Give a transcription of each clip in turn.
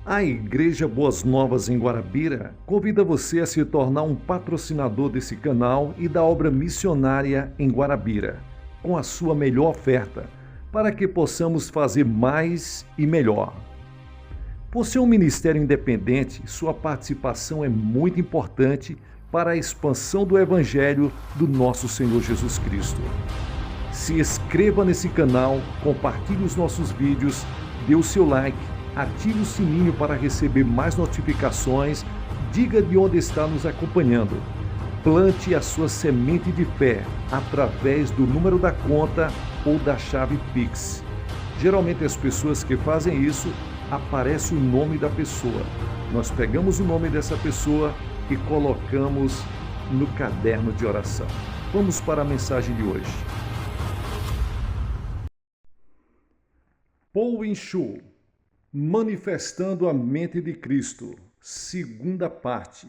A Igreja Boas Novas em Guarabira convida você a se tornar um patrocinador desse canal e da obra missionária em Guarabira, com a sua melhor oferta, para que possamos fazer mais e melhor. Por ser um ministério independente, sua participação é muito importante para a expansão do Evangelho do nosso Senhor Jesus Cristo. Se inscreva nesse canal, compartilhe os nossos vídeos, dê o seu like, ative o sininho para receber mais notificações, diga de onde está nos acompanhando. Plante a sua semente de fé através do número da conta ou da chave Pix. Geralmente as pessoas que fazem isso, aparece o nome da pessoa. Nós pegamos o nome dessa pessoa e colocamos no caderno de oração. Vamos para a mensagem de hoje. Paul Inchu, manifestando a mente de Cristo, segunda parte.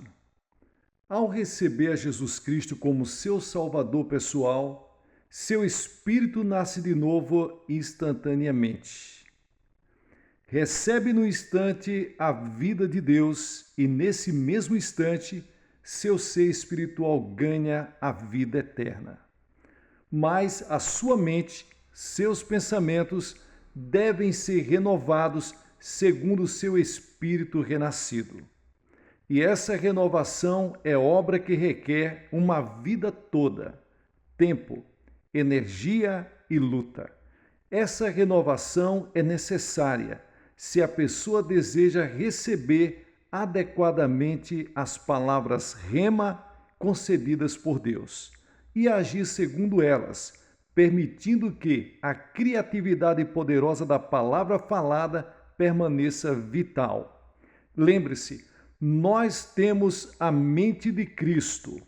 Ao receber a Jesus Cristo como seu Salvador pessoal, seu espírito nasce de novo instantaneamente. Recebe no instante a vida de Deus e nesse mesmo instante seu ser espiritual ganha a vida eterna. Mas a sua mente, seus pensamentos devem ser renovados segundo o seu espírito renascido. E essa renovação é obra que requer uma vida toda, tempo, energia e luta. Essa renovação é necessária se a pessoa deseja receber adequadamente as palavras rema concedidas por Deus e agir segundo elas, permitindo que a criatividade poderosa da palavra falada permaneça vital. Lembre-se, nós temos a mente de Cristo.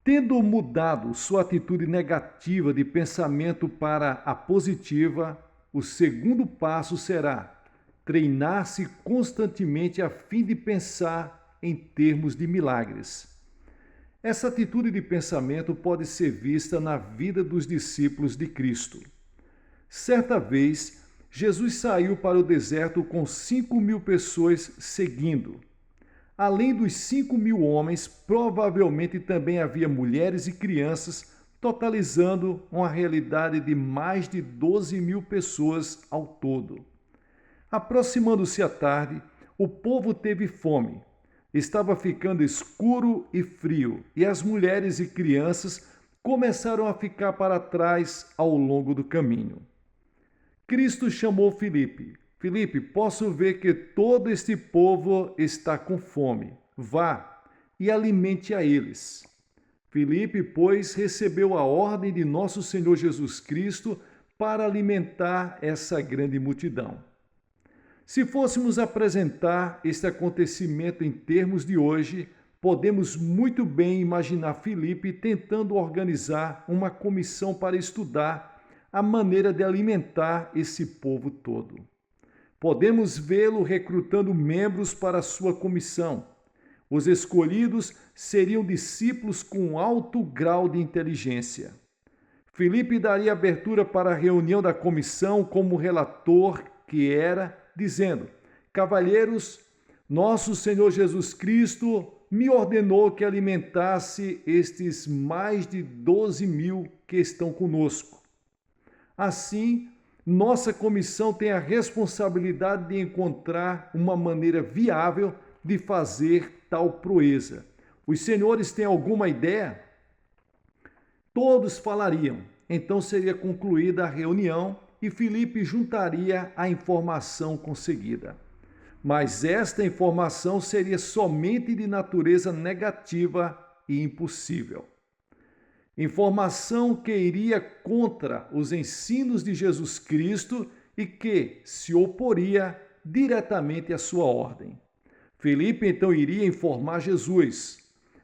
Tendo mudado sua atitude negativa de pensamento para a positiva, o segundo passo será treinar-se constantemente a fim de pensar em termos de milagres. Essa atitude de pensamento pode ser vista na vida dos discípulos de Cristo. Certa vez, Jesus saiu para o deserto com 5.000 pessoas seguindo. Além dos 5.000 homens, provavelmente também havia mulheres e crianças, totalizando uma realidade de mais de 12.000 pessoas ao todo. Aproximando-se a tarde, o povo teve fome. Estava ficando escuro e frio, e as mulheres e crianças começaram a ficar para trás ao longo do caminho. Cristo chamou Filipe. Filipe, posso ver que todo este povo está com fome. Vá e alimente a eles. Filipe, pois, recebeu a ordem de nosso Senhor Jesus Cristo para alimentar essa grande multidão. Se fôssemos apresentar este acontecimento em termos de hoje, podemos muito bem imaginar Filipe tentando organizar uma comissão para estudar a maneira de alimentar esse povo todo. Podemos vê-lo recrutando membros para a sua comissão. Os escolhidos seriam discípulos com alto grau de inteligência. Filipe daria abertura para a reunião da comissão como relator que era, dizendo: cavalheiros, nosso Senhor Jesus Cristo me ordenou que alimentasse estes mais de 12.000 que estão conosco. Assim, nossa comissão tem a responsabilidade de encontrar uma maneira viável de fazer tal proeza. Os senhores têm alguma ideia? Todos falariam. Então seria concluída a reunião e Filipe juntaria a informação conseguida. Mas esta informação seria somente de natureza negativa e impossível. Informação que iria contra os ensinos de Jesus Cristo e que se oporia diretamente à sua ordem. Filipe então iria informar Jesus,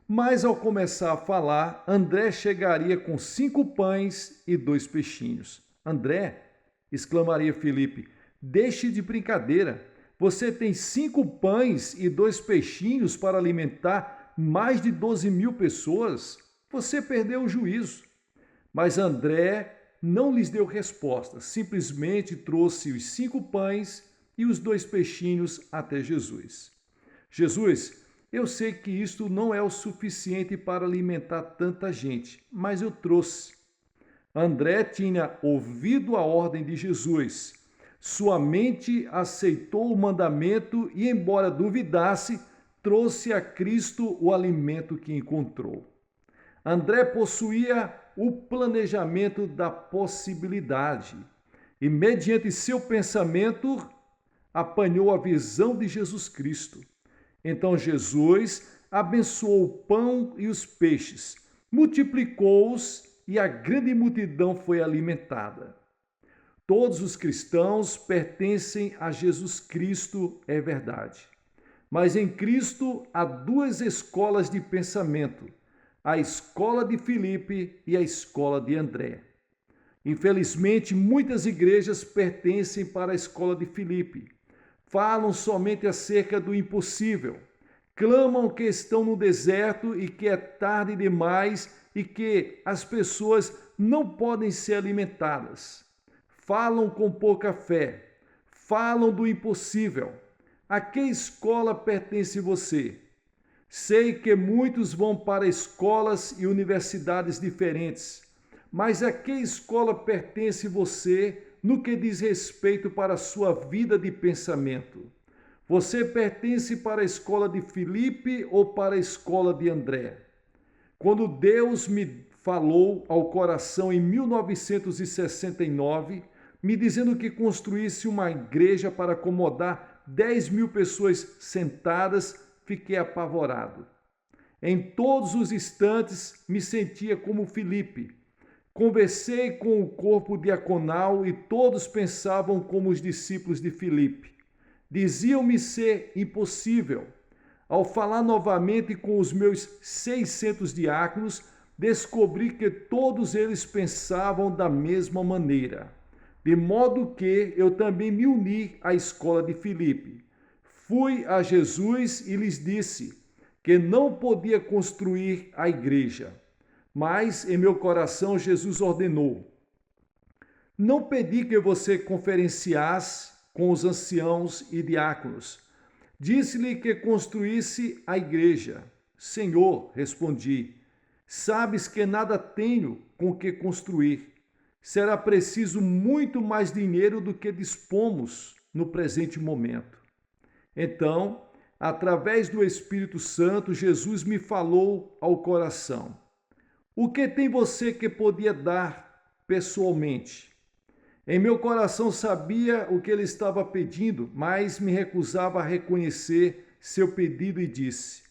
mas ao começar a falar, André chegaria com 5 pães e 2 peixinhos. André, exclamaria Filipe, deixe de brincadeira. Você tem 5 pães e 2 peixinhos para alimentar mais de 12.000 pessoas? Você perdeu o juízo. Mas André não lhes deu resposta, simplesmente trouxe os 5 pães e os 2 peixinhos até Jesus. Jesus, eu sei que isto não é o suficiente para alimentar tanta gente, mas eu trouxe. André tinha ouvido a ordem de Jesus. Sua mente aceitou o mandamento e, embora duvidasse, trouxe a Cristo o alimento que encontrou. André possuía o planejamento da possibilidade e, mediante seu pensamento, apanhou a visão de Jesus Cristo. Então Jesus abençoou o pão e os peixes, multiplicou-os e a grande multidão foi alimentada. Todos os cristãos pertencem a Jesus Cristo, é verdade. Mas em Cristo há 2 escolas de pensamento, a escola de Filipe e a escola de André. Infelizmente, muitas igrejas pertencem para a escola de Filipe. Falam somente acerca do impossível. Clamam que estão no deserto e que é tarde demais e que as pessoas não podem ser alimentadas. Falam com pouca fé. Falam do impossível. A que escola pertence você? Sei que muitos vão para escolas e universidades diferentes, mas a que escola pertence você no que diz respeito para a sua vida de pensamento? Você pertence para a escola de Filipe ou para a escola de André? Quando Deus me falou ao coração em 1969, me dizendo que construísse uma igreja para acomodar 10.000 pessoas sentadas, fiquei apavorado. Em todos os instantes me sentia como Filipe. Conversei com o corpo diaconal e todos pensavam como os discípulos de Filipe. Diziam-me ser impossível. Ao falar novamente com os meus 600 diáconos, descobri que todos eles pensavam da mesma maneira. De modo que eu também me uni à escola de Filipe. Fui a Jesus e lhes disse que não podia construir a igreja. Mas em meu coração Jesus ordenou: não pedi que você conferenciasse com os anciãos e diáconos. Disse-lhe que construísse a igreja. Senhor, respondi, sabes que nada tenho com que construir. Será preciso muito mais dinheiro do que dispomos no presente momento. Então, através do Espírito Santo, Jesus me falou ao coração: o que tem você que podia dar pessoalmente? Em meu coração sabia o que ele estava pedindo, mas me recusava a reconhecer seu pedido e disse: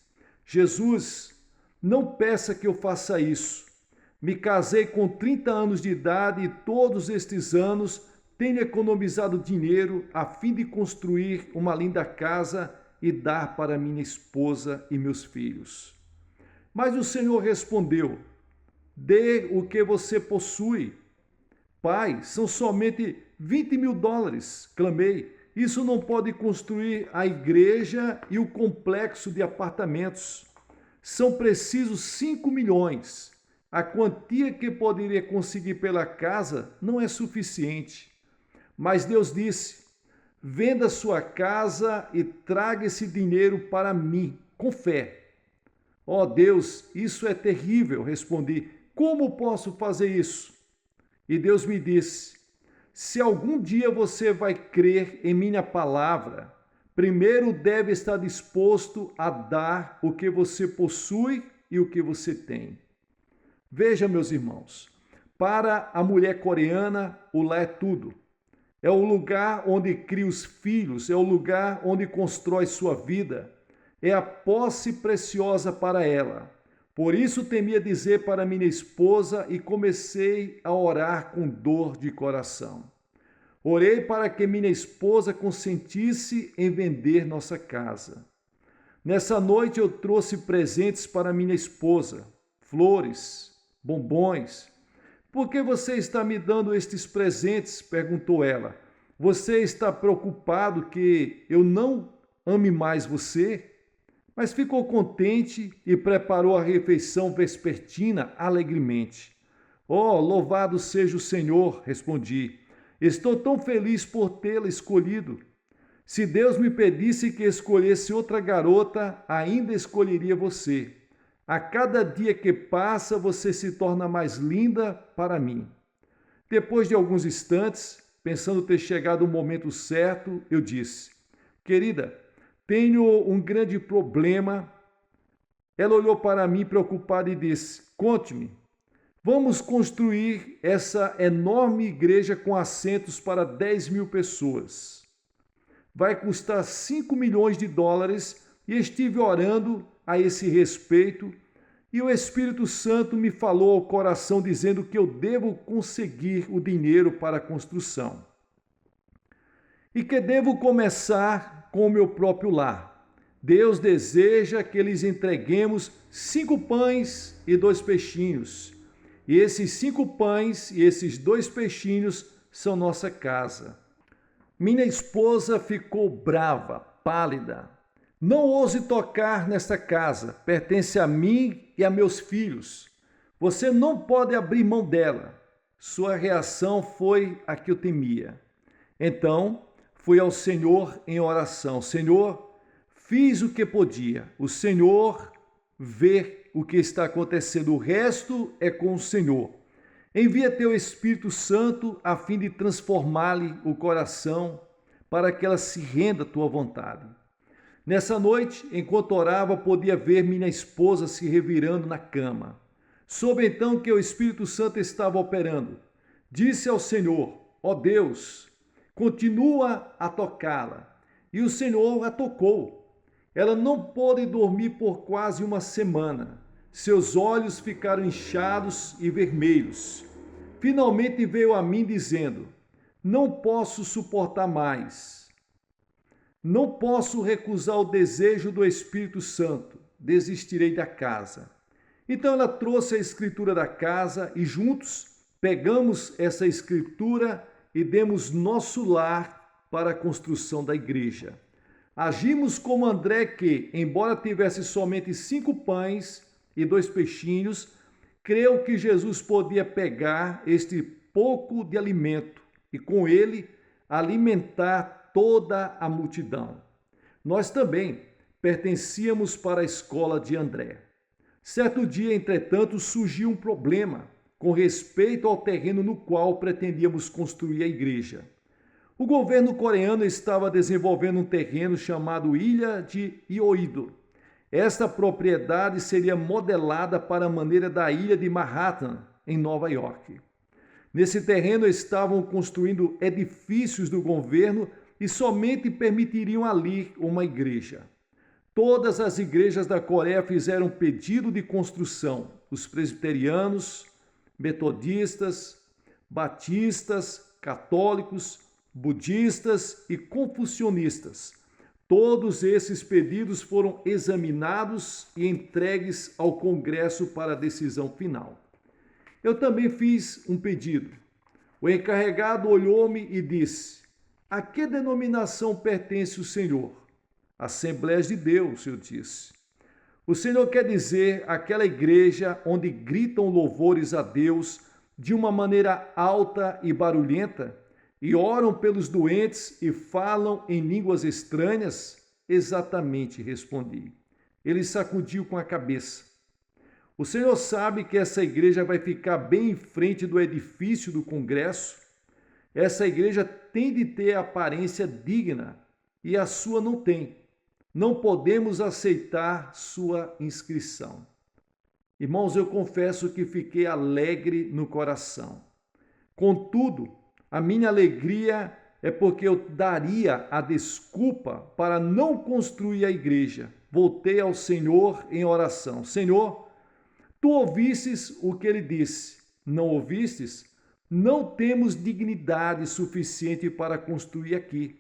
Jesus, não peça que eu faça isso. Me casei com 30 anos de idade e todos estes anos tenho economizado dinheiro a fim de construir uma linda casa e dar para minha esposa e meus filhos. Mas o Senhor respondeu: dê o que você possui. Pai, são somente $20.000, clamei. Isso não pode construir a igreja e o complexo de apartamentos. São precisos 5 milhões. A quantia que poderia conseguir pela casa não é suficiente. Mas Deus disse: venda sua casa e traga esse dinheiro para mim, com fé. Ó Deus, isso é terrível, respondi. Como posso fazer isso? E Deus me disse: se algum dia você vai crer em minha palavra, primeiro deve estar disposto a dar o que você possui e o que você tem. Veja, meus irmãos, para a mulher coreana, o lar é tudo. É o lugar onde cria os filhos, é o lugar onde constrói sua vida. É a posse preciosa para ela. Por isso temia dizer para minha esposa e comecei a orar com dor de coração. Orei para que minha esposa consentisse em vender nossa casa. Nessa noite eu trouxe presentes para minha esposa, flores, bombons. Por que você está me dando estes presentes? Perguntou ela. Você está preocupado que eu não ame mais você? Mas ficou contente e preparou a refeição vespertina alegremente. Oh, louvado seja o Senhor, respondi. Estou tão feliz por tê-la escolhido. Se Deus me pedisse que escolhesse outra garota, ainda escolheria você. A cada dia que passa, você se torna mais linda para mim. Depois de alguns instantes, pensando ter chegado o momento certo, eu disse: querida, tenho um grande problema. Ela olhou para mim preocupada e disse: conte-me. Vamos construir essa enorme igreja com assentos para 10.000 pessoas. Vai custar 5 milhões de dólares e estive orando a esse respeito e o Espírito Santo me falou ao coração dizendo que eu devo conseguir o dinheiro para a construção e que devo começar com o meu próprio lar. Deus deseja que lhes entreguemos 5 pães e 2 peixinhos. E esses 5 pães e esses 2 peixinhos são nossa casa. Minha esposa ficou brava, pálida. Não ouse tocar nesta casa, pertence a mim e a meus filhos. Você não pode abrir mão dela. Sua reação foi a que eu temia. Então, fui ao Senhor em oração. Senhor, fiz o que podia. O Senhor vê o que está acontecendo. O resto é com o Senhor. Envia teu Espírito Santo a fim de transformar-lhe o coração para que ela se renda à tua vontade. Nessa noite, enquanto orava, podia ver minha esposa se revirando na cama. Soube então que o Espírito Santo estava operando. Disse ao Senhor: ó Deus, continua a tocá-la. E o Senhor a tocou. Ela não pôde dormir por quase uma semana. Seus olhos ficaram inchados e vermelhos. Finalmente veio a mim dizendo: não posso suportar mais. Não posso recusar o desejo do Espírito Santo. Desistirei da casa. Então ela trouxe a escritura da casa e juntos pegamos essa escritura e demos nosso lar para a construção da igreja. Agimos como André que, embora tivesse somente 5 pães e 2 peixinhos, creu que Jesus podia pegar este pouco de alimento e com ele alimentar toda a multidão. Nós também pertencíamos para a escola de André. Certo dia, entretanto, surgiu um problema com respeito ao terreno no qual pretendíamos construir a igreja. O governo coreano estava desenvolvendo um terreno chamado Ilha de Ioido. Esta propriedade seria modelada para a maneira da ilha de Manhattan, em Nova York. Nesse terreno estavam construindo edifícios do governo e somente permitiriam ali uma igreja. Todas as igrejas da Coreia fizeram pedido de construção. Os presbiterianos, metodistas, batistas, católicos, budistas e confucionistas. Todos esses pedidos foram examinados e entregues ao Congresso para a decisão final. Eu também fiz um pedido. O encarregado olhou-me e disse: a que denominação pertence o Senhor? Assembleias de Deus, eu disse. O Senhor quer dizer aquela igreja onde gritam louvores a Deus de uma maneira alta e barulhenta e oram pelos doentes e falam em línguas estranhas? Exatamente, respondi. Ele sacudiu com a cabeça. O Senhor sabe que essa igreja vai ficar bem em frente do edifício do Congresso? Essa igreja tem de ter aparência digna e a sua não tem. Não podemos aceitar sua inscrição. Irmãos, eu confesso que fiquei alegre no coração. Contudo, a minha alegria é porque eu daria a desculpa para não construir a igreja. Voltei ao Senhor em oração. Senhor, tu ouvistes o que ele disse. Não ouvistes? Não temos dignidade suficiente para construir aqui.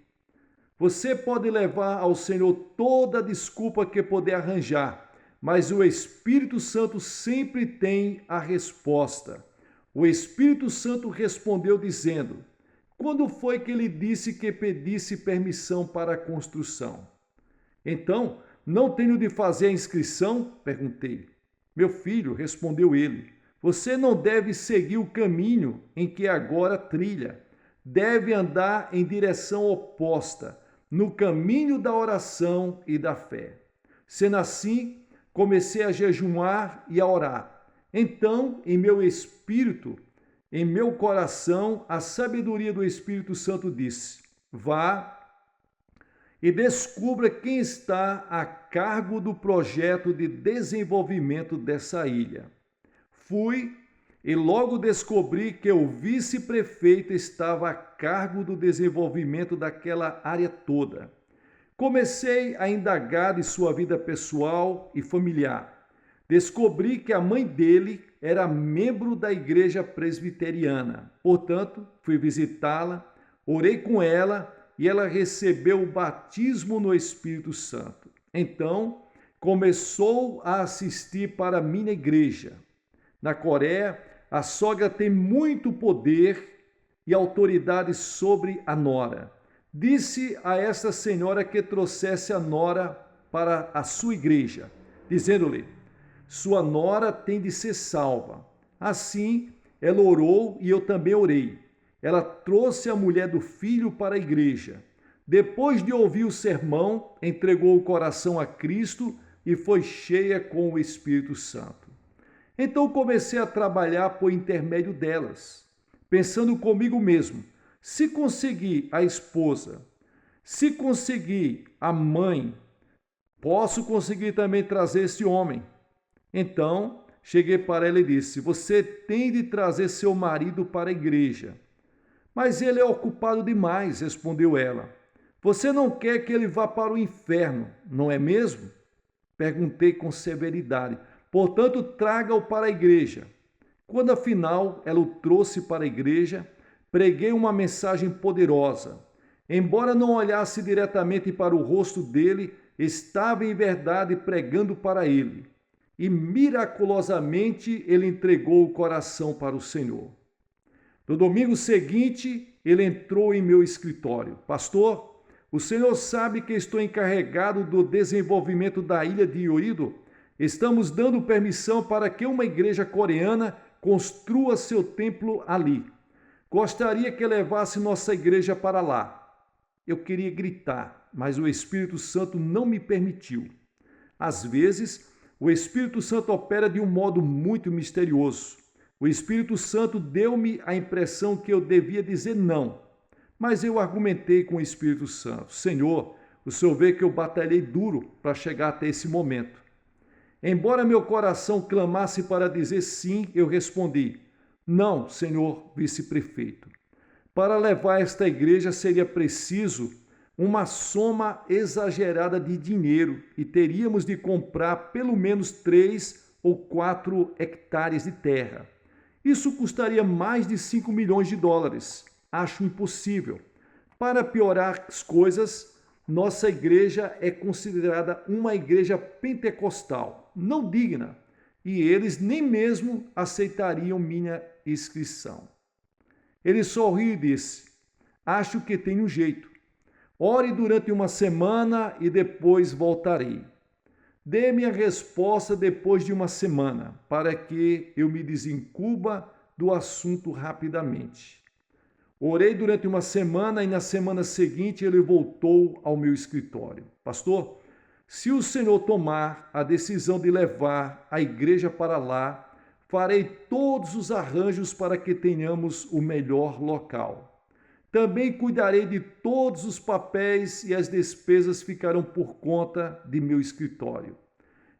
Você pode levar ao Senhor toda a desculpa que puder arranjar, mas o Espírito Santo sempre tem a resposta. O Espírito Santo respondeu dizendo: quando foi que ele disse que pedisse permissão para a construção? Então, não tenho de fazer a inscrição? Perguntei. Meu filho, respondeu ele, você não deve seguir o caminho em que agora trilha. Deve andar em direção oposta. no caminho da oração e da fé. Sendo assim, comecei a jejuar e a orar. Então, em meu espírito, em meu coração, a sabedoria do Espírito Santo disse: vá e descubra quem está a cargo do projeto de desenvolvimento dessa ilha. Fui e logo descobri que o vice-prefeito estava a cargo do desenvolvimento daquela área toda. Comecei a indagar de sua vida pessoal e familiar. Descobri que a mãe dele era membro da igreja presbiteriana. Portanto, fui visitá-la, orei com ela e ela recebeu o batismo no Espírito Santo. Então, começou a assistir para a minha igreja. Na Coreia, a sogra tem muito poder e autoridade sobre a nora. Disse a esta senhora que trouxesse a nora para a sua igreja, dizendo-lhe: sua nora tem de ser salva. Assim, ela orou e eu também orei. Ela trouxe a mulher do filho para a igreja. Depois de ouvir o sermão, entregou o coração a Cristo e foi cheia com o Espírito Santo. Então comecei a trabalhar por intermédio delas, pensando comigo mesmo: se conseguir a esposa, se conseguir a mãe, posso conseguir também trazer esse homem. Então cheguei para ela e disse: você tem de trazer seu marido para a igreja. Mas ele é ocupado demais, respondeu ela. Você não quer que ele vá para o inferno, não é mesmo? Perguntei com severidade. Portanto, traga-o para a igreja. Quando afinal ela o trouxe para a igreja, preguei uma mensagem poderosa. Embora não olhasse diretamente para o rosto dele, estava em verdade pregando para ele. E miraculosamente ele entregou o coração para o Senhor. No domingo seguinte, ele entrou em meu escritório. Pastor, o senhor sabe que estou encarregado do desenvolvimento da ilha de Iorido? Estamos dando permissão para que uma igreja coreana construa seu templo ali. Gostaria que levasse nossa igreja para lá. Eu queria gritar, mas o Espírito Santo não me permitiu. Às vezes, o Espírito Santo opera de um modo muito misterioso. O Espírito Santo deu-me a impressão que eu devia dizer não, mas eu argumentei com o Espírito Santo: Senhor, o Senhor vê que eu batalhei duro para chegar até esse momento. Embora meu coração clamasse para dizer sim, eu respondi: não, Senhor vice-prefeito. Para levar esta igreja seria preciso uma soma exagerada de dinheiro e teríamos de comprar pelo menos 3 ou 4 hectares de terra. Isso custaria mais de 5 milhões de dólares. Acho impossível. Para piorar as coisas, nossa igreja é considerada uma igreja pentecostal, não digna, e eles nem mesmo aceitariam minha inscrição. Ele sorriu e disse: acho que tem um jeito. Ore durante uma semana e depois voltarei. Dê-me a resposta depois de uma semana, para que eu me desencuba do assunto rapidamente. Orei durante uma semana e na semana seguinte ele voltou ao meu escritório. Pastor, se o Senhor tomar a decisão de levar a igreja para lá, farei todos os arranjos para que tenhamos o melhor local. Também cuidarei de todos os papéis e as despesas ficarão por conta de meu escritório.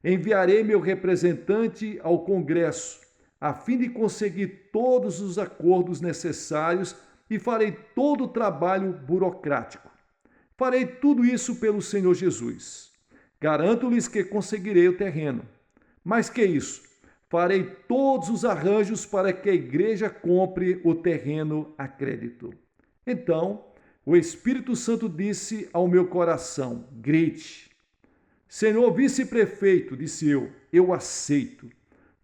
Enviarei meu representante ao Congresso, a fim de conseguir todos os acordos necessários e farei todo o trabalho burocrático. Farei tudo isso pelo Senhor Jesus. Garanto-lhes que conseguirei o terreno. Mais que isso, farei todos os arranjos para que a igreja compre o terreno a crédito. Então, o Espírito Santo disse ao meu coração: grite. Senhor vice-prefeito, disse eu aceito.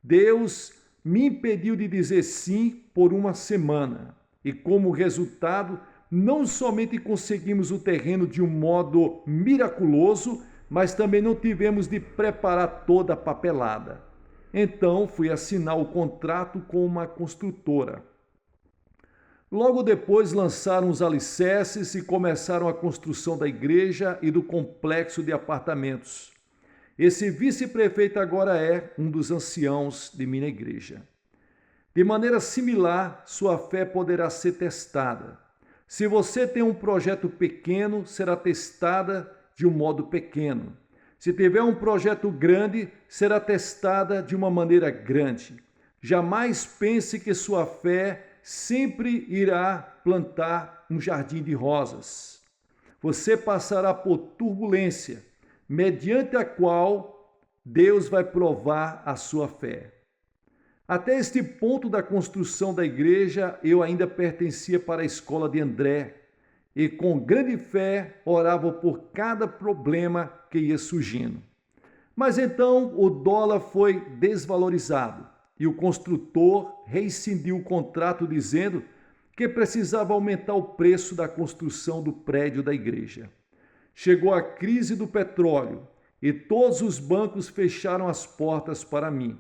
Deus me impediu de dizer sim por uma semana. E como resultado, não somente conseguimos o terreno de um modo miraculoso, mas também não tivemos de preparar toda a papelada. Então fui assinar o contrato com uma construtora. Logo depois lançaram os alicerces e começaram a construção da igreja e do complexo de apartamentos. Esse vice-prefeito agora é um dos anciãos de minha igreja. De maneira similar, sua fé poderá ser testada. Se você tem um projeto pequeno, será testada de um modo pequeno. Se tiver um projeto grande, será testada de uma maneira grande. Jamais pense que sua fé sempre irá plantar um jardim de rosas. Você passará por turbulência, mediante a qual Deus vai provar a sua fé. Até este ponto da construção da igreja, eu ainda pertencia para a escola de André e com grande fé orava por cada problema que ia surgindo. Mas então o dólar foi desvalorizado e o construtor rescindiu o contrato dizendo que precisava aumentar o preço da construção do prédio da igreja. Chegou a crise do petróleo e todos os bancos fecharam as portas para mim.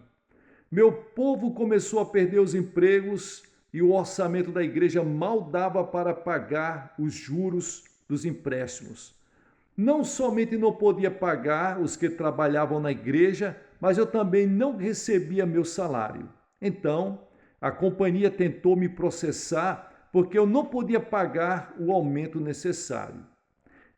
Meu povo começou a perder os empregos e o orçamento da igreja mal dava para pagar os juros dos empréstimos. Não somente não podia pagar os que trabalhavam na igreja, mas eu também não recebia meu salário. Então, a companhia tentou me processar porque eu não podia pagar o aumento necessário.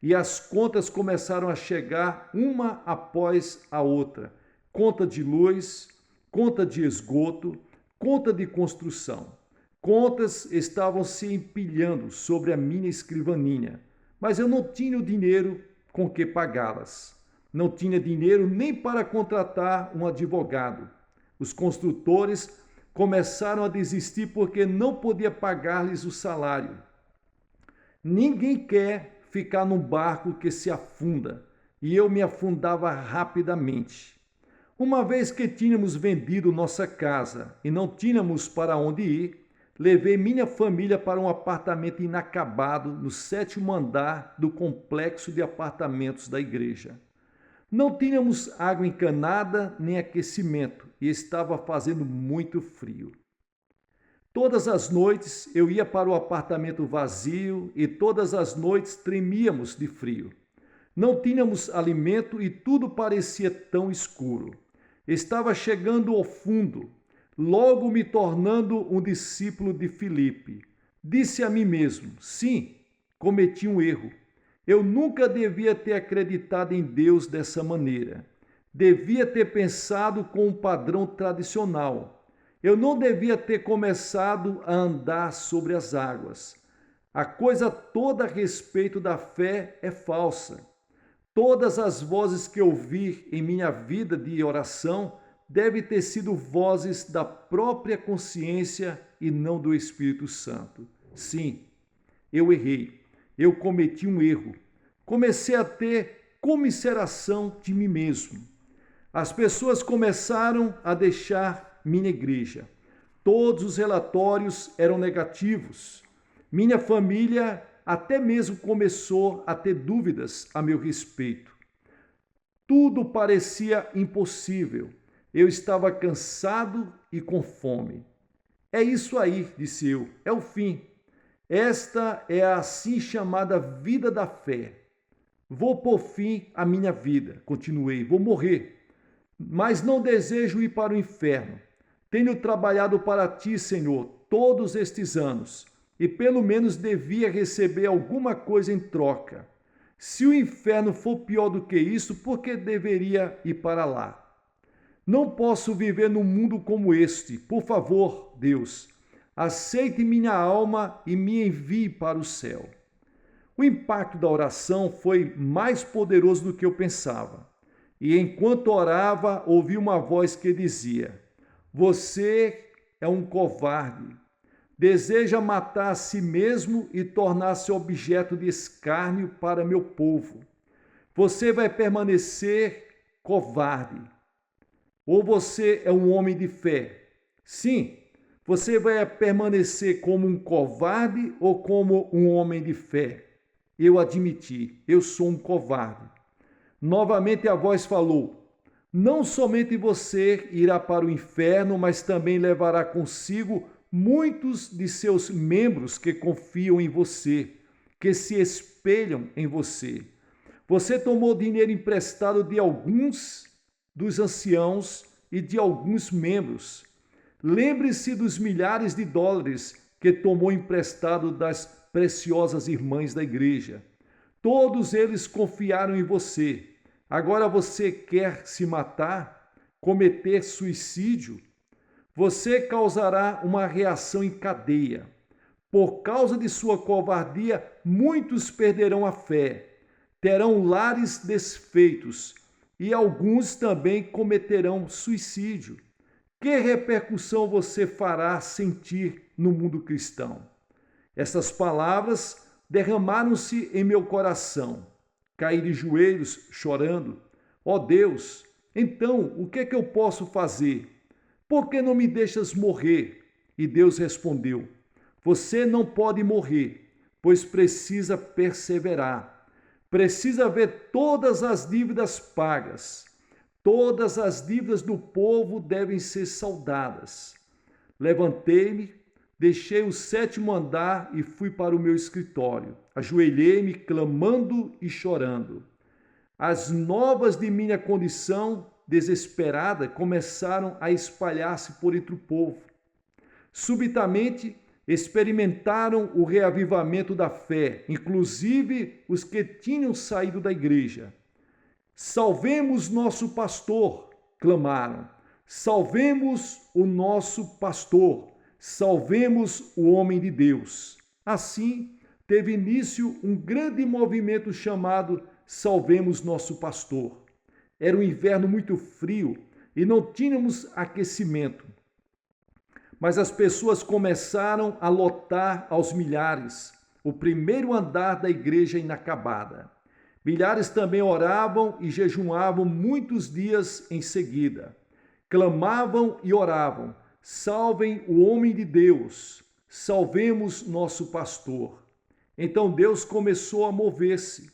E as contas começaram a chegar uma após a outra. Conta de luz, conta de esgoto, conta de construção. Contas estavam se empilhando sobre a minha escrivaninha, mas eu não tinha o dinheiro com que pagá-las. Não tinha dinheiro nem para contratar um advogado. Os construtores começaram a desistir porque não podia pagar-lhes o salário. Ninguém quer ficar num barco que se afunda, e eu me afundava rapidamente. Uma vez que tínhamos vendido nossa casa e não tínhamos para onde ir, levei minha família para um apartamento inacabado no 7º andar do complexo de apartamentos da igreja. Não tínhamos água encanada nem aquecimento e estava fazendo muito frio. Todas as noites eu ia para o apartamento vazio e todas as noites tremíamos de frio. Não tínhamos alimento e tudo parecia tão escuro. Estava chegando ao fundo, logo me tornando um discípulo de Filipe. Disse a mim mesmo: sim, cometi um erro. Eu nunca devia ter acreditado em Deus dessa maneira. Devia ter pensado com um padrão tradicional. Eu não devia ter começado a andar sobre as águas. A coisa toda a respeito da fé é falsa. Todas as vozes que ouvi em minha vida de oração devem ter sido vozes da própria consciência e não do Espírito Santo. Sim, eu errei. Eu cometi um erro. Comecei a ter comiseração de mim mesmo. As pessoas começaram a deixar minha igreja. Todos os relatórios eram negativos. Minha família até mesmo começou a ter dúvidas a meu respeito. Tudo parecia impossível. Eu estava cansado e com fome. É isso aí, disse eu, é o fim. Esta é a assim chamada vida da fé. Vou pôr fim à minha vida, continuei, vou morrer. Mas não desejo ir para o inferno. Tenho trabalhado para ti, Senhor, todos estes anos, e pelo menos devia receber alguma coisa em troca. Se o inferno for pior do que isso, por que deveria ir para lá? Não posso viver num mundo como este. Por favor, Deus, aceite minha alma e me envie para o céu. O impacto da oração foi mais poderoso do que eu pensava. E enquanto orava, ouvi uma voz que dizia: você é um covarde. Deseja matar a si mesmo e tornar-se objeto de escárnio para meu povo. Você vai permanecer covarde. Ou você é um homem de fé? Sim, você vai permanecer como um covarde ou como um homem de fé? Eu admiti, eu sou um covarde. Novamente a voz falou: não somente você irá para o inferno, mas também levará consigo muitos de seus membros que confiam em você, que se espelham em você. Você tomou dinheiro emprestado de alguns dos anciãos e de alguns membros. Lembre-se dos milhares de dólares que tomou emprestado das preciosas irmãs da igreja. Todos eles confiaram em você. Agora você quer se matar, cometer suicídio? Você causará uma reação em cadeia. Por causa de sua covardia, muitos perderão a fé, terão lares desfeitos e alguns também cometerão suicídio. Que repercussão você fará sentir no mundo cristão? Essas palavras derramaram-se em meu coração. Caí de joelhos chorando. Ó Deus, então o que é que eu posso fazer? Por que não me deixas morrer? E Deus respondeu: você não pode morrer, pois precisa perseverar. Precisa ver todas as dívidas pagas. Todas as dívidas do povo devem ser saldadas. Levantei-me, deixei o 7º andar e fui para o meu escritório. Ajoelhei-me, clamando e chorando. As novas de minha condição desesperada começaram a espalhar-se por entre o povo. Subitamente, experimentaram o reavivamento da fé, inclusive os que tinham saído da igreja. Salvemos nosso pastor, clamaram. Salvemos o nosso pastor, salvemos o homem de Deus. Assim, teve início um grande movimento chamado Salvemos Nosso Pastor. Era um inverno muito frio e não tínhamos aquecimento. Mas as pessoas começaram a lotar aos milhares o primeiro andar da igreja inacabada. Milhares também oravam e jejuavam muitos dias em seguida. Clamavam e oravam: salvem o homem de Deus, salvemos nosso pastor. Então Deus começou a mover-se.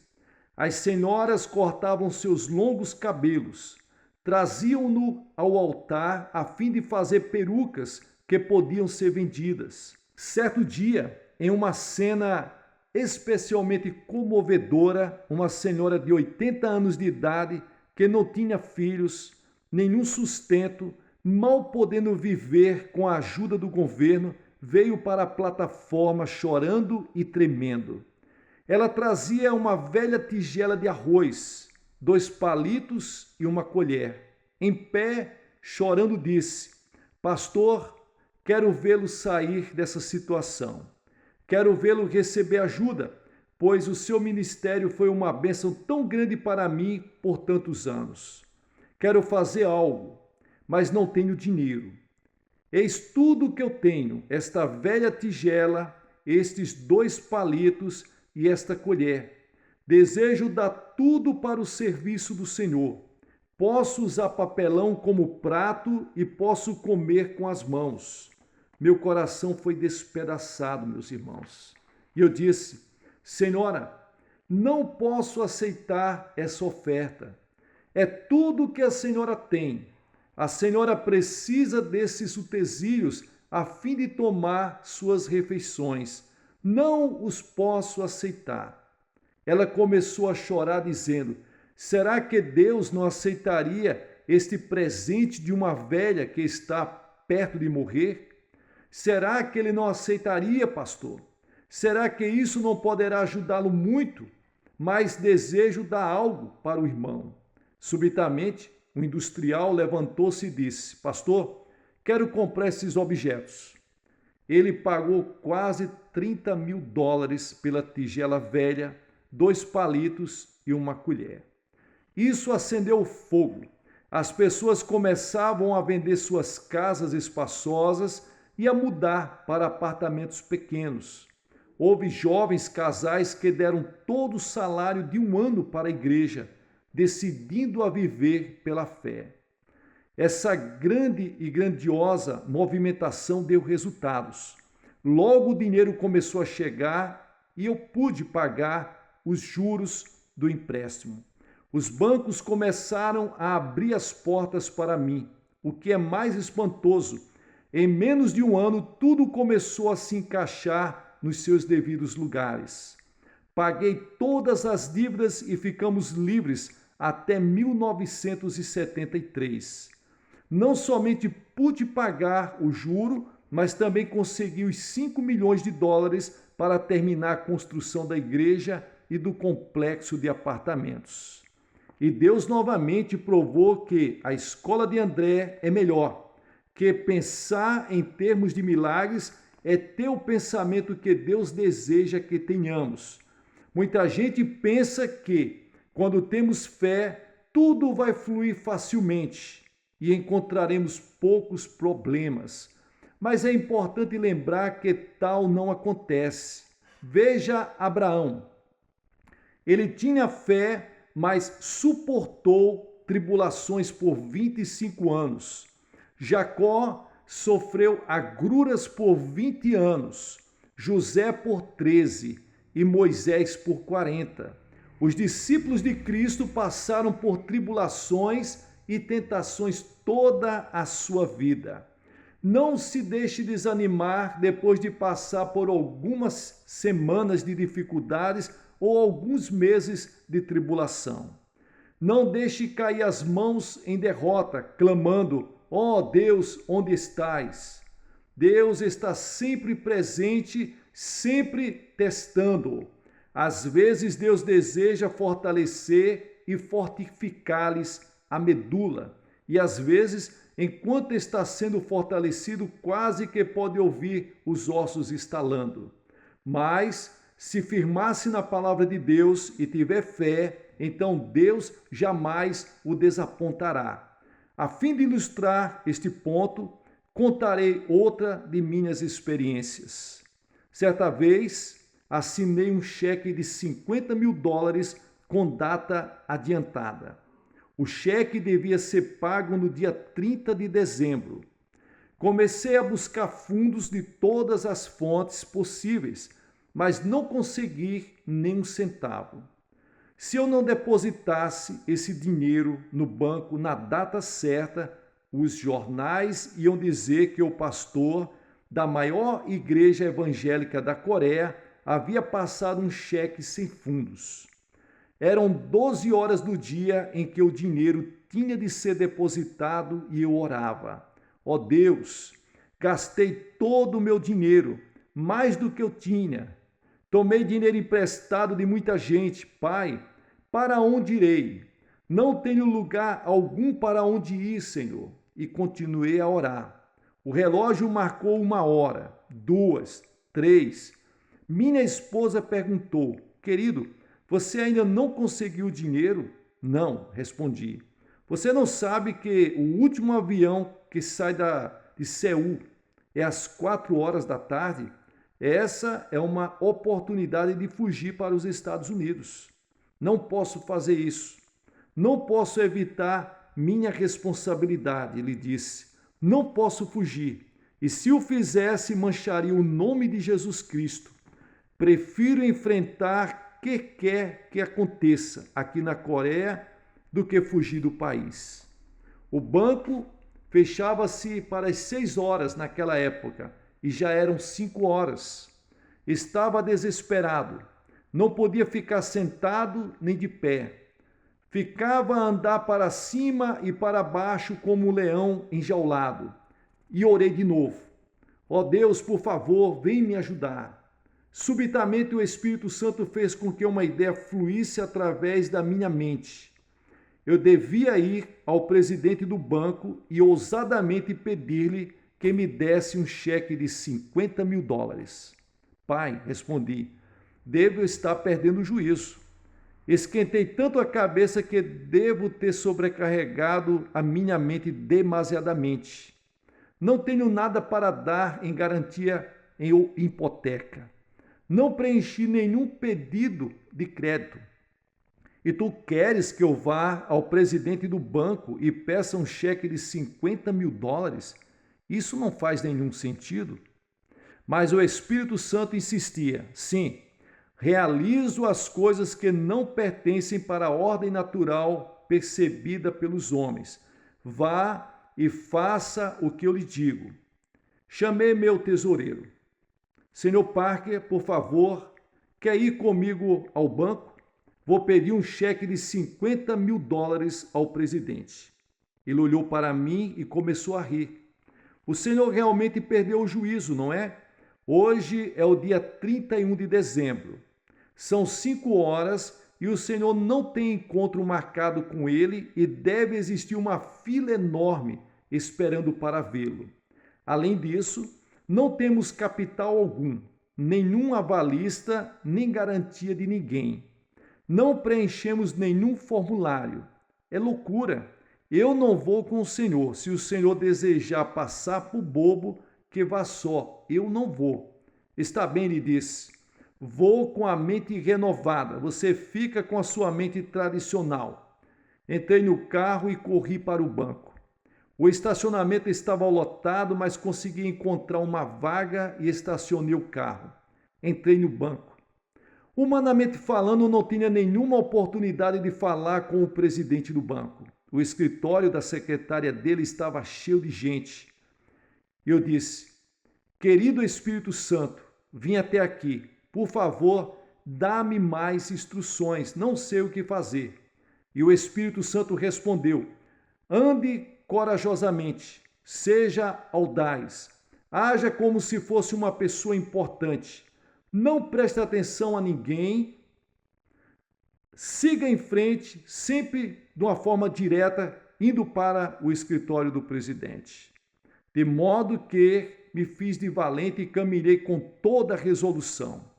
As senhoras cortavam seus longos cabelos, traziam-no ao altar a fim de fazer perucas que podiam ser vendidas. Certo dia, em uma cena especialmente comovedora, uma senhora de 80 anos de idade, que não tinha filhos, nenhum sustento, mal podendo viver com a ajuda do governo, veio para a plataforma chorando e tremendo. Ela trazia uma velha tigela de arroz, 2 palitos e uma colher. Em pé, chorando, disse: pastor, quero vê-lo sair dessa situação. Quero vê-lo receber ajuda, pois o seu ministério foi uma bênção tão grande para mim por tantos anos. Quero fazer algo, mas não tenho dinheiro. Eis tudo o que eu tenho: esta velha tigela, estes 2 palitos e esta colher. Desejo dar tudo para o serviço do Senhor. Posso usar papelão como prato e posso comer com as mãos. Meu coração foi despedaçado, meus irmãos. E eu disse: senhora, não posso aceitar essa oferta. É tudo o que a senhora tem. A senhora precisa desses utensílios a fim de tomar suas refeições. Não os posso aceitar. Ela começou a chorar, dizendo: será que Deus não aceitaria este presente de uma velha que está perto de morrer? Será que ele não aceitaria, pastor? Será que isso não poderá ajudá-lo muito? Mas desejo dar algo para o irmão. Subitamente, o industrial levantou-se e disse: pastor, quero comprar esses objetos. Ele pagou quase $30.000 pela tigela velha, 2 palitos e uma colher. Isso acendeu o fogo. As pessoas começavam a vender suas casas espaçosas e a mudar para apartamentos pequenos. Houve jovens casais que deram todo o salário de 1 ano para a igreja, decidindo a viver pela fé. Essa grande e grandiosa movimentação deu resultados. Logo o dinheiro começou a chegar e eu pude pagar os juros do empréstimo. Os bancos começaram a abrir as portas para mim. O que é mais espantoso, Em menos de um ano, tudo começou a se encaixar nos seus devidos lugares. Paguei todas as dívidas e ficamos livres até 1973. Não somente pude pagar o juro, mas também consegui os 5 milhões de dólares para terminar a construção da igreja e do complexo de apartamentos. E Deus novamente provou que a escola de André é melhor, que pensar em termos de milagres é ter o pensamento que Deus deseja que tenhamos. Muita gente pensa que, quando temos fé, tudo vai fluir facilmente e encontraremos poucos problemas. Mas é importante lembrar que tal não acontece. Veja Abraão. Ele tinha fé, mas suportou tribulações por 25 anos. Jacó sofreu agruras por 20 anos, José por 13 e Moisés por 40. Os discípulos de Cristo passaram por tribulações e tentações toda a sua vida. Não se deixe desanimar depois de passar por algumas semanas de dificuldades ou alguns meses de tribulação. Não deixe cair as mãos em derrota, clamando: ó Deus, onde estás? Deus está sempre presente, sempre testando. Às vezes Deus deseja fortalecer e fortificar-lhes a medula. E às vezes, enquanto está sendo fortalecido, quase que pode ouvir os ossos estalando. Mas, se firmar-se na palavra de Deus e tiver fé, então Deus jamais o desapontará. A fim de ilustrar este ponto, contarei outra de minhas experiências. Certa vez, assinei um cheque de 50 mil dólares com data adiantada. O cheque devia ser pago no dia 30 de dezembro. Comecei a buscar fundos de todas as fontes possíveis, mas não consegui nem um centavo. Se eu não depositasse esse dinheiro no banco na data certa, os jornais iam dizer que o pastor da maior igreja evangélica da Coreia havia passado um cheque sem fundos. Eram 12 horas do dia em que o dinheiro tinha de ser depositado e eu orava: ó Deus, gastei todo o meu dinheiro, mais do que eu tinha. Tomei dinheiro emprestado de muita gente. Pai, para onde irei? Não tenho lugar algum para onde ir, Senhor. E continuei a orar. O relógio marcou 1 hora, 2, 3. Minha esposa perguntou: querido, você ainda não conseguiu o dinheiro? Não, respondi. Você não sabe que o último avião que sai de Seul é às 4 horas da tarde? Essa é uma oportunidade de fugir para os Estados Unidos. Não posso fazer isso. Não posso evitar minha responsabilidade, ele disse. Não posso fugir. E se o fizesse, mancharia o nome de Jesus Cristo. Prefiro enfrentar o que quer que aconteça aqui na Coreia do que fugir do país. O banco fechava-se para as 6 horas naquela época e já eram 5 horas. Estava desesperado. Não podia ficar sentado nem de pé. Ficava a andar para cima e para baixo como um leão enjaulado. E orei de novo. Ó Deus, por favor, vem me ajudar. Subitamente o Espírito Santo fez com que uma ideia fluísse através da minha mente. Eu devia ir ao presidente do banco e ousadamente pedir-lhe que me desse um cheque de 50 mil dólares. Pai, respondi, devo estar perdendo o juízo. Esquentei tanto a cabeça que devo ter sobrecarregado a minha mente demasiadamente. Não tenho nada para dar em garantia em hipoteca. Não preenchi nenhum pedido de crédito. E tu queres que eu vá ao presidente do banco e peça um cheque de 50 mil dólares? Isso não faz nenhum sentido. Mas o Espírito Santo insistia: sim, realizo as coisas que não pertencem para a ordem natural percebida pelos homens. Vá e faça o que eu lhe digo. Chamei meu tesoureiro. Senhor Parker, por favor, quer ir comigo ao banco? Vou pedir um cheque de $50.000 ao presidente. Ele olhou para mim e começou a rir. O senhor realmente perdeu o juízo, não é? Hoje é o dia 31 de dezembro. São 5 horas e o senhor não tem encontro marcado com ele e deve existir uma fila enorme esperando para vê-lo. Além disso, não temos capital algum, nenhum avalista, nem garantia de ninguém. Não preenchemos nenhum formulário. É loucura. Eu não vou com o senhor. Se o senhor desejar passar por bobo, que vá só. Eu não vou. Está bem, ele disse. Vou com a mente renovada. Você fica com a sua mente tradicional. Entrei no carro e corri para o banco. O estacionamento estava lotado, mas consegui encontrar uma vaga e estacionei o carro. Entrei no banco. Humanamente falando, não tinha nenhuma oportunidade de falar com o presidente do banco. O escritório da secretária dele estava cheio de gente. Eu disse: querido Espírito Santo, vim até aqui. Por favor, dá-me mais instruções. Não sei o que fazer. E o Espírito Santo respondeu: ande corajosamente, seja audaz, haja como se fosse uma pessoa importante. Não preste atenção a ninguém. Siga em frente, sempre de uma forma direta, indo para o escritório do presidente. De modo que me fiz de valente e caminhei com toda a resolução.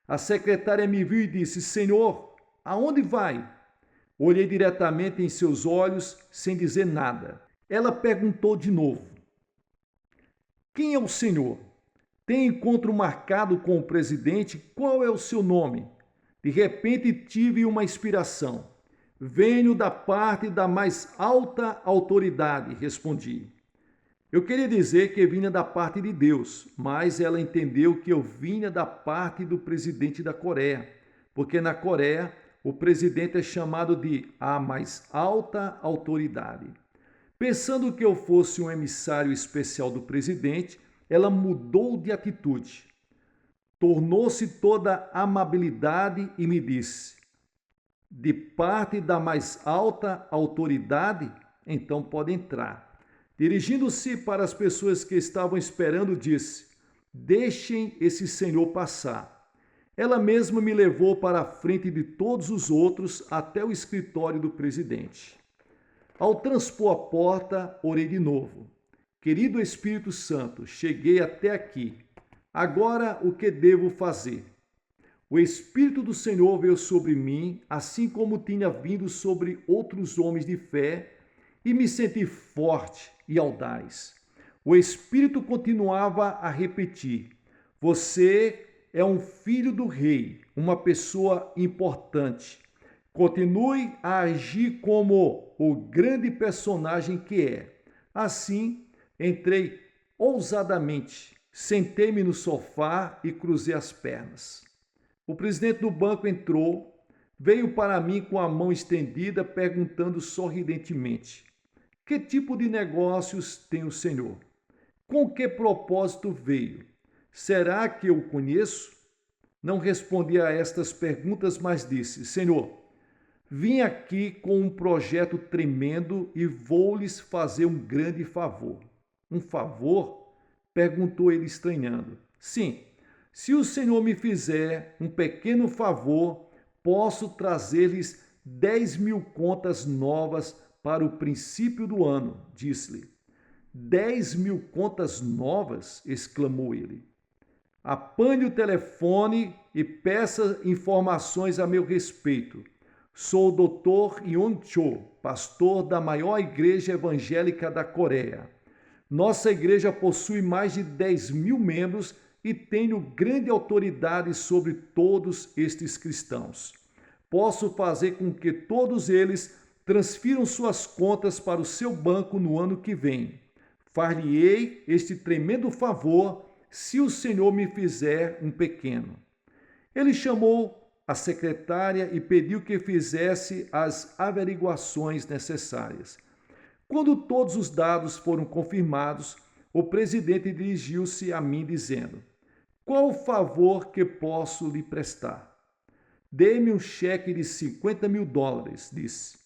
A secretária me viu e disse: Senhor, aonde vai? Olhei diretamente em seus olhos, sem dizer nada. Ela perguntou de novo: quem é o senhor? Tem encontro marcado com o presidente? Qual é o seu nome? De repente tive uma inspiração. Venho da parte da mais alta autoridade, respondi. Eu queria dizer que vinha da parte de Deus, mas ela entendeu que eu vinha da parte do presidente da Coreia, porque na Coreia o presidente é chamado de a mais alta autoridade. Pensando que eu fosse um emissário especial do presidente, ela mudou de atitude. Tornou-se toda amabilidade e me disse: de parte da mais alta autoridade, então pode entrar. Dirigindo-se para as pessoas que estavam esperando, disse: deixem esse senhor passar. Ela mesma me levou para a frente de todos os outros até o escritório do presidente. Ao transpor a porta, orei de novo. Querido Espírito Santo, cheguei até aqui. Agora o que devo fazer? O Espírito do Senhor veio sobre mim, assim como tinha vindo sobre outros homens de fé, e me senti forte e audaz. O Espírito continuava a repetir: você é um filho do rei, uma pessoa importante. Continue a agir como o grande personagem que é. Assim, entrei ousadamente, sentei-me no sofá e cruzei as pernas. O presidente do banco entrou, veio para mim com a mão estendida, perguntando sorridentemente: que tipo de negócios tem o senhor? Com que propósito veio? Será que eu o conheço? Não respondi a estas perguntas, mas disse: Senhor, vim aqui com um projeto tremendo e vou lhes fazer um grande favor. Um favor? Perguntou ele estranhando. Sim, se o senhor me fizer um pequeno favor, posso trazer-lhes 10.000 contas novas para o princípio do ano, disse-lhe. 10.000 contas novas? Exclamou ele. Apanhe o telefone e peça informações a meu respeito. Sou o Dr. Yoon Cho, pastor da maior igreja evangélica da Coreia. Nossa igreja possui mais de 10.000 membros e tenho grande autoridade sobre todos estes cristãos. Posso fazer com que todos eles transfiram suas contas para o seu banco no ano que vem. Far-lhe-ei este tremendo favor se o Senhor me fizer um pequeno. Ele chamou a secretária e pediu que fizesse as averiguações necessárias. Quando todos os dados foram confirmados, o presidente dirigiu-se a mim dizendo: qual o favor que posso lhe prestar? Dê-me um cheque de $50.000, disse.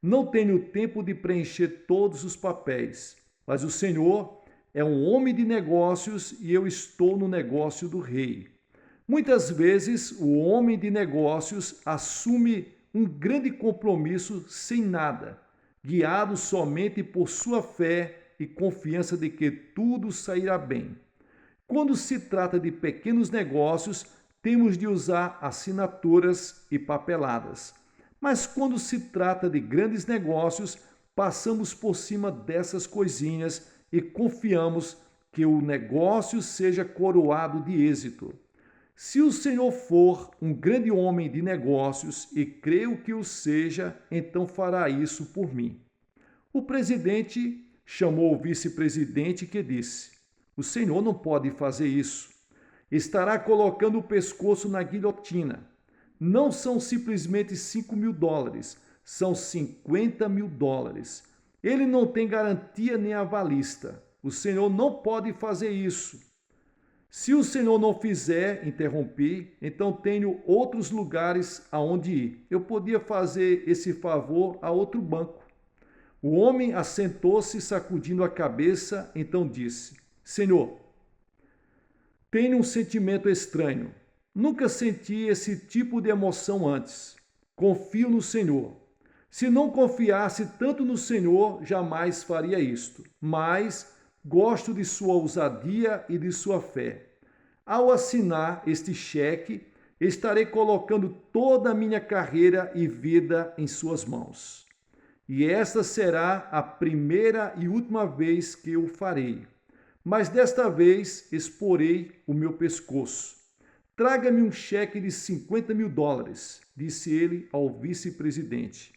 Não tenho tempo de preencher todos os papéis, mas o senhor é um homem de negócios e eu estou no negócio do rei. Muitas vezes o homem de negócios assume um grande compromisso sem nada, guiado somente por sua fé e confiança de que tudo sairá bem. Quando se trata de pequenos negócios, temos de usar assinaturas e papeladas. Mas quando se trata de grandes negócios, passamos por cima dessas coisinhas e confiamos que o negócio seja coroado de êxito. Se o Senhor for um grande homem de negócios, e creio que o seja, então fará isso por mim. O presidente chamou o vice-presidente que disse: o senhor não pode fazer isso. Estará colocando o pescoço na guilhotina. Não são simplesmente $5.000, são $50.000. Ele não tem garantia nem avalista. O senhor não pode fazer isso. Se o senhor não fizer, interrompi, então tenho outros lugares aonde ir. Eu podia fazer esse favor a outro banco. O homem assentou-se, sacudindo a cabeça, então disse: Senhor, tenho um sentimento estranho. Nunca senti esse tipo de emoção antes. Confio no Senhor. Se não confiasse tanto no Senhor, jamais faria isto. Mas gosto de sua ousadia e de sua fé. Ao assinar este cheque, estarei colocando toda a minha carreira e vida em suas mãos. E esta será a primeira e última vez que eu farei. Mas desta vez exporei o meu pescoço. Traga-me um cheque de $50.000, disse ele ao vice-presidente.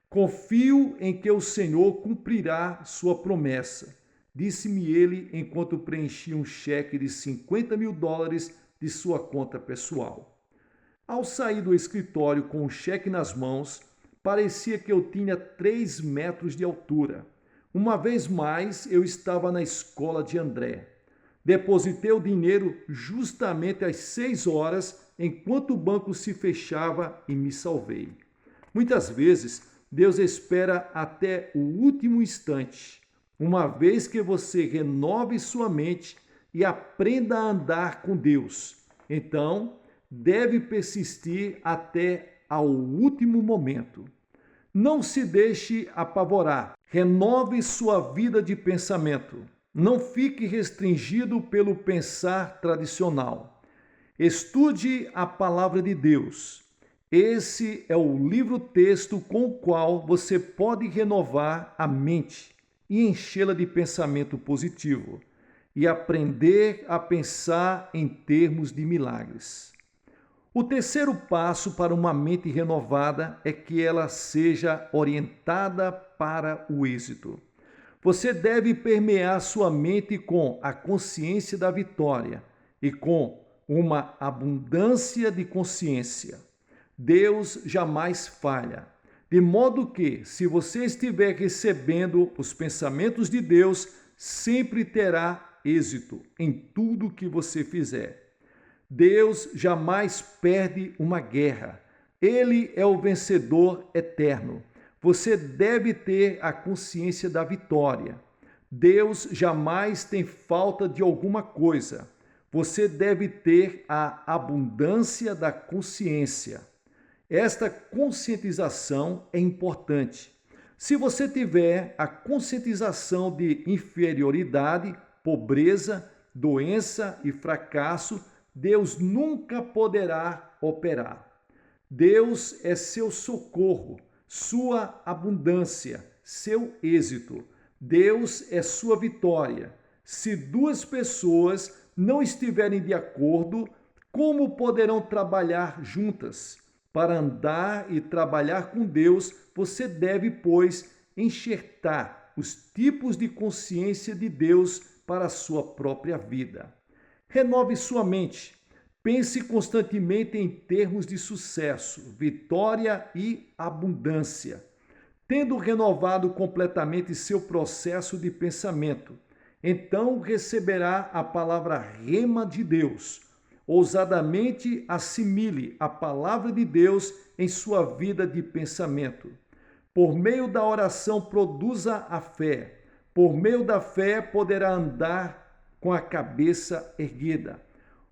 Confio em que o Senhor cumprirá sua promessa, disse-me ele enquanto preenchia um cheque de $50.000 de sua conta pessoal. Ao sair do escritório com o cheque nas mãos, parecia que eu tinha 3 metros de altura. Uma vez mais, eu estava na escola de André. Depositei o dinheiro justamente às 6 horas, enquanto o banco se fechava, e me salvei. Muitas vezes, Deus espera até o último instante, uma vez que você renove sua mente e aprenda a andar com Deus. Então, deve persistir até ao último momento. Não se deixe apavorar. Renove sua vida de pensamento. Não fique restringido pelo pensar tradicional. Estude a palavra de Deus. Esse é o livro-texto com o qual você pode renovar a mente e enchê-la de pensamento positivo e aprender a pensar em termos de milagres. O terceiro passo para uma mente renovada é que ela seja orientada para o êxito. Você deve permear sua mente com a consciência da vitória e com uma abundância de consciência. Deus jamais falha. De modo que, se você estiver recebendo os pensamentos de Deus, sempre terá êxito em tudo que você fizer. Deus jamais perde uma guerra. Ele é o vencedor eterno. Você deve ter a consciência da vitória. Deus jamais tem falta de alguma coisa. Você deve ter a abundância da consciência. Esta conscientização é importante. Se você tiver a conscientização de inferioridade, pobreza, doença e fracasso, Deus nunca poderá operar. Deus é seu socorro, sua abundância, seu êxito. Deus é sua vitória. Se 2 pessoas não estiverem de acordo, como poderão trabalhar juntas? Para andar e trabalhar com Deus, você deve, pois, enxertar os tipos de consciência de Deus para a sua própria vida. Renove sua mente. Pense constantemente em termos de sucesso, vitória e abundância. Tendo renovado completamente seu processo de pensamento, Então receberá a palavra rema de Deus. Ousadamente assimile a palavra de Deus em sua vida de pensamento. Por meio da oração, produza a fé. Por meio da fé, poderá andar com a cabeça erguida.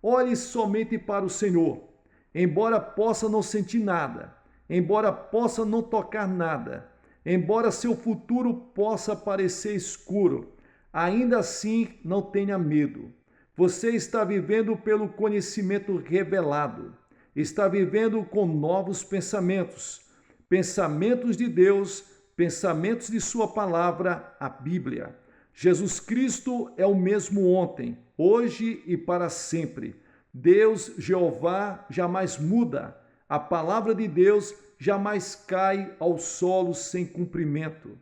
Olhe somente para o Senhor. Embora possa não sentir nada, embora possa não tocar nada, embora seu futuro possa parecer escuro, ainda assim não tenha medo. Você está vivendo pelo conhecimento revelado. Está vivendo com novos pensamentos. Pensamentos de Deus, pensamentos de sua palavra, a Bíblia. Jesus Cristo é o mesmo ontem, hoje e para sempre. Deus, Jeová, jamais muda. A palavra de Deus jamais cai ao solo sem cumprimento.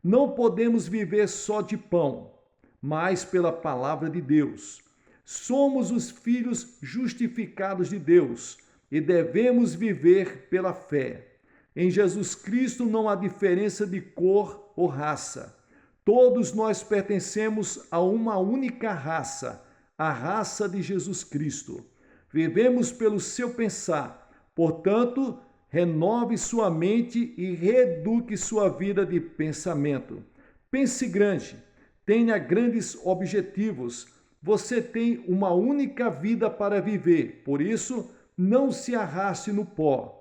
Não podemos viver só de pão, mas pela palavra de Deus. Somos os filhos justificados de Deus e devemos viver pela fé. Em Jesus Cristo não há diferença de cor ou raça. Todos nós pertencemos a uma única raça, a raça de Jesus Cristo. Vivemos pelo seu pensar. Portanto, renove sua mente e reeduque sua vida de pensamento. Pense grande, tenha grandes objetivos. Você tem uma única vida para viver, por isso, não se arraste no pó.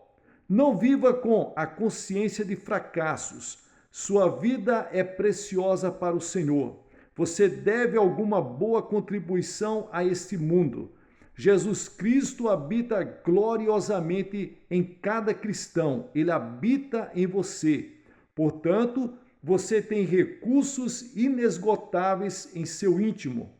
Não viva com a consciência de fracassos. Sua vida é preciosa para o Senhor. Você deve alguma boa contribuição a este mundo. Jesus Cristo habita gloriosamente em cada cristão. Ele habita em você. Portanto, você tem recursos inesgotáveis em seu íntimo.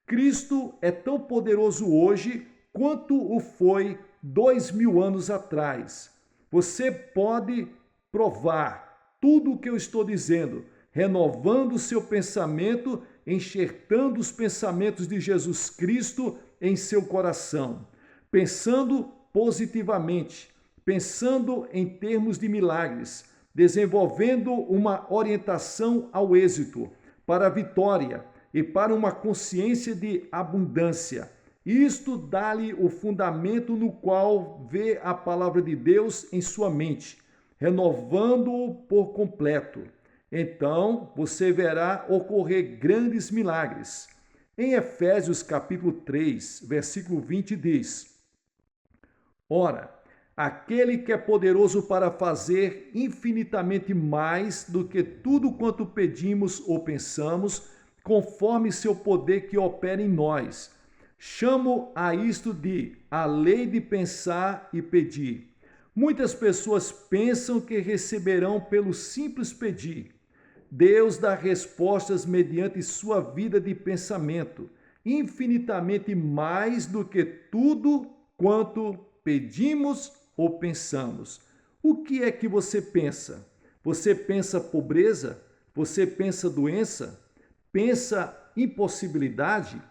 Cristo é tão poderoso hoje quanto o foi 2000 anos atrás. Você pode provar tudo o que eu estou dizendo, renovando o seu pensamento, enxertando os pensamentos de Jesus Cristo em seu coração, pensando positivamente, pensando em termos de milagres, desenvolvendo uma orientação ao êxito, para a vitória e para uma consciência de abundância. Isto dá-lhe o fundamento no qual vê a palavra de Deus em sua mente, renovando-o por completo. Então você verá ocorrer grandes milagres. Em Efésios capítulo 3, versículo 20 diz: Ora, aquele que é poderoso para fazer infinitamente mais do que tudo quanto pedimos ou pensamos, conforme seu poder que opera em nós. Chamo a isto de a lei de pensar e pedir. Muitas pessoas pensam que receberão pelo simples pedir. Deus dá respostas mediante sua vida de pensamento, infinitamente mais do que tudo quanto pedimos ou pensamos. O que é que você pensa? Você pensa pobreza? Você pensa doença? Pensa impossibilidade?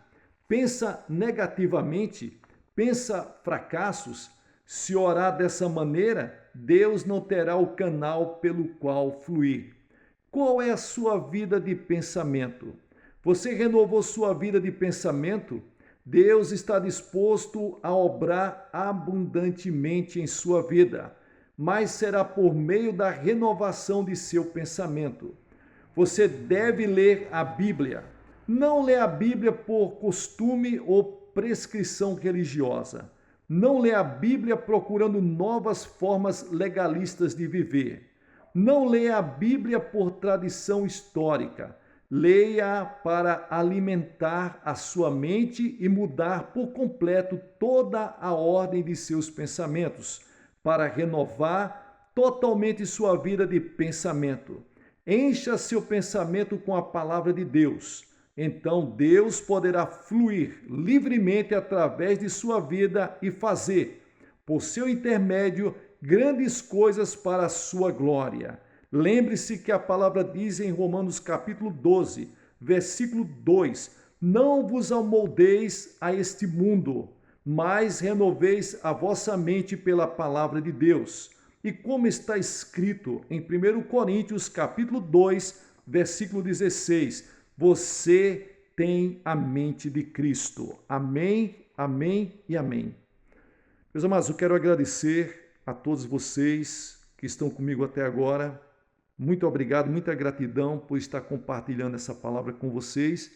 Pensa negativamente? Pensa fracassos? Se orar dessa maneira, Deus não terá o canal pelo qual fluir. Qual é a sua vida de pensamento? Você renovou sua vida de pensamento? Deus está disposto a obrar abundantemente em sua vida, mas será por meio da renovação de seu pensamento. Você deve ler a Bíblia. Não lê a Bíblia por costume ou prescrição religiosa. Não lê a Bíblia procurando novas formas legalistas de viver. Não leia a Bíblia por tradição histórica. Leia para alimentar a sua mente e mudar por completo toda a ordem de seus pensamentos, para renovar totalmente sua vida de pensamento. Encha seu pensamento com a palavra de Deus. Então Deus poderá fluir livremente através de sua vida e fazer, por seu intermédio, grandes coisas para a sua glória. Lembre-se que a palavra diz em Romanos capítulo 12, versículo 2: Não vos amoldeis a este mundo, mas renoveis a vossa mente pela palavra de Deus. E como está escrito em 1 Coríntios capítulo 2, versículo 16: Você tem a mente de Cristo. Amém, amém e amém. Meus amados, eu quero agradecer a todos vocês que estão comigo até agora. Muito obrigado, muita gratidão por estar compartilhando essa palavra com vocês.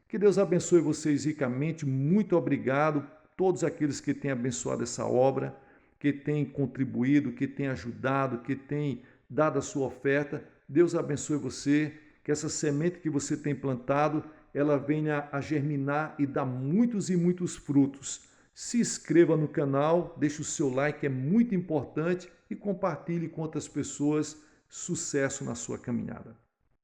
Que Deus abençoe vocês ricamente. Muito obrigado a todos aqueles que têm abençoado essa obra, que têm contribuído, que têm ajudado, que têm dado a sua oferta. Deus abençoe você, que essa semente que você tem plantado, ela venha a germinar e dar muitos e muitos frutos. Se inscreva no canal, deixe o seu like, é muito importante, e compartilhe com outras pessoas. Sucesso na sua caminhada.